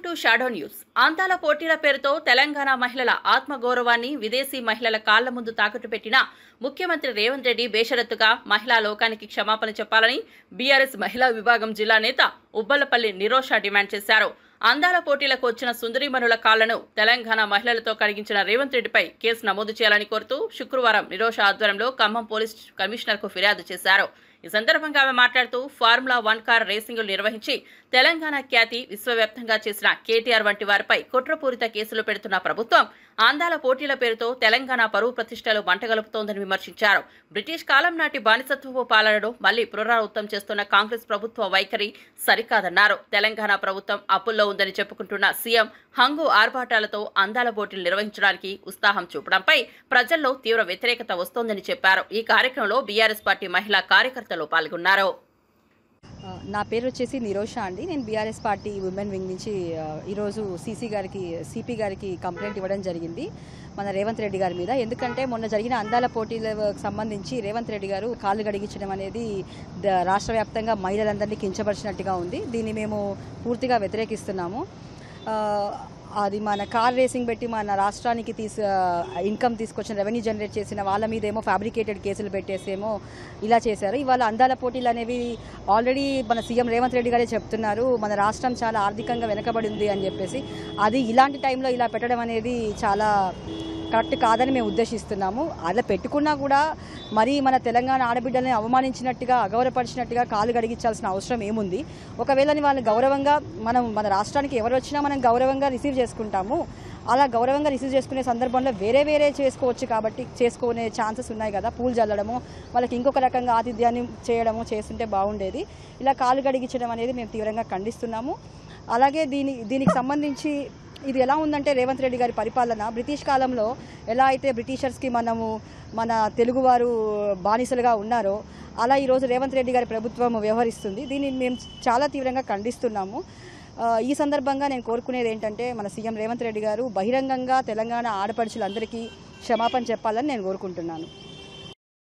Welcome to shadow news. అందాల పోటీల పేరుతో తెలంగాణ మహిళల ఆత్మగౌరవాన్ని విదేశీ మహిళల కాళ్ల ముందు తాకట్టు పెట్టిన ముఖ్యమంత్రి రేవంత్ రెడ్డి బేషరతుగా మహిళా లోకానికి క్షమాపణ చెప్పాలని బీఆర్ఎస్ మహిళా విభాగం జిల్లా నేత ఉబ్బలపల్లి నిరోష డిమాండ్ చేశారు. అందాల పోటీలకు వచ్చిన సుందరీమణుల కాళ్లను తెలంగాణ మహిళలతో కడిగించిన రేవంత్ రెడ్డిపై కేసు నమోదు చేయాలని కోరుతూ శుక్రవారం నిరోష ఆధ్వర్యంలో ఖమ్మం పోలీస్ కమిషనర్కు ఫిర్యాదు చేశారు. ఈ సందర్భంగా ఆమె మాట్లాడుతూ ఫార్ములా 1 కార్ రేసింగులు నిర్వహించి తెలంగాణ ఖ్యాతి విశ్వవ్యాప్తంగా చేసిన కేటీఆర్ వంటి వారిపై కుట్రపూరిత కేసులు పెడుతున్న ప్రభుత్వం అందాల పోటీల పేరుతో తెలంగాణ పరువు ప్రతిష్టలు మంటగలుపుతోందని విమర్శించారు. బ్రిటిష్ కాలం నాటి బానిసత్వపు పాలనను మళ్లీ పునరావృతం చేస్తున్న కాంగ్రెస్ ప్రభుత్వ వైఖరి సరికాదన్నారు. తెలంగాణ ప్రభుత్వం అప్పుల్లో ఉందని చెప్పుకుంటున్న సీఎం హంగు ఆర్భాటాలతో అందాల పోటీలు నిర్వహించడానికి ఉత్సాహం చూపడంపై ప్రజల్లో తీవ్ర వ్యతిరేకత వస్తోందని చెప్పారు. ఈ కార్యక్రమంలో బీఆర్ఎస్ పార్టీ మహిళా కార్యకర్తలు పాల్గొన్నారు. నా పేరు వచ్చేసి నిరోష అండి. నేను బీఆర్ఎస్ పార్టీ ఉమెన్ వింగ్ నుంచి ఈరోజు సిపి గారికి కంప్లైంట్ ఇవ్వడం జరిగింది మన రేవంత్ రెడ్డి గారి మీద. ఎందుకంటే మొన్న జరిగిన అందాల పోటీలకు సంబంధించి రేవంత్ రెడ్డి గారు కాళ్ళు గడిగించడం అనేది రాష్ట్ర వ్యాప్తంగా మహిళలందరినీ కించపరిచినట్టుగా ఉంది. దీన్ని మేము పూర్తిగా వ్యతిరేకిస్తున్నాము. అది మన కార్ రేసింగ్ పెట్టి మన రాష్ట్రానికి ఇన్కమ్ తీసుకొచ్చిన రెవెన్యూ జనరేట్ చేసిన వాళ్ళ మీద ఏమో ఫ్యాబ్రికేటెడ్ కేసులు పెట్టేసేమో ఇలా చేశారు. ఇవాళ అందాల పోటీలు అనేవి ఆల్రెడీ మన సీఎం రేవంత్ రెడ్డి గారే చెప్తున్నారు మన రాష్ట్రం చాలా ఆర్థికంగా వెనకబడి ఉంది అని చెప్పేసి. అది ఇలాంటి టైంలో ఇలా పెట్టడం అనేది చాలా కరెక్ట్ కాదని మేము ఉద్దేశిస్తున్నాము. అలా పెట్టుకున్నా కూడా మరి మన తెలంగాణ ఆడబిడ్డల్ని అవమానించినట్టుగా అగౌరవపరిచినట్టుగా కాలు గడిగించాల్సిన అవసరం ఏముంది? ఒకవేళ వాళ్ళని గౌరవంగా మన రాష్ట్రానికి ఎవరు వచ్చినా మనం గౌరవంగా రిసీవ్ చేసుకుంటాము. అలా గౌరవంగా రిసీవ్ చేసుకునే సందర్భంలో వేరే చేసుకోవచ్చు కాబట్టి చేసుకునే ఛాన్సెస్ ఉన్నాయి కదా. పూలు చల్లడము, వాళ్ళకి ఇంకొక రకంగా ఆతిథ్యాన్ని చేయడము చేస్తుంటే బాగుండేది. ఇలా కాలు గడిగించడం అనేది మేము తీవ్రంగా ఖండిస్తున్నాము. అలాగే దీనికి సంబంధించి ఇది ఎలా ఉందంటే రేవంత్ రెడ్డి గారి పరిపాలన బ్రిటిష్ కాలంలో ఎలా అయితే బ్రిటిషర్స్కి మన తెలుగువారు బానిసలుగా ఉన్నారో అలా ఈరోజు రేవంత్ రెడ్డి గారి ప్రభుత్వం వ్యవహరిస్తుంది. దీన్ని మేము చాలా తీవ్రంగా ఖండిస్తున్నాము. ఈ సందర్భంగా నేను కోరుకునేది ఏంటంటే మన సీఎం రేవంత్ రెడ్డి గారు బహిరంగంగా తెలంగాణ ఆడపడుచులందరికీ క్షమాపణ చెప్పాలని నేను కోరుకుంటున్నాను.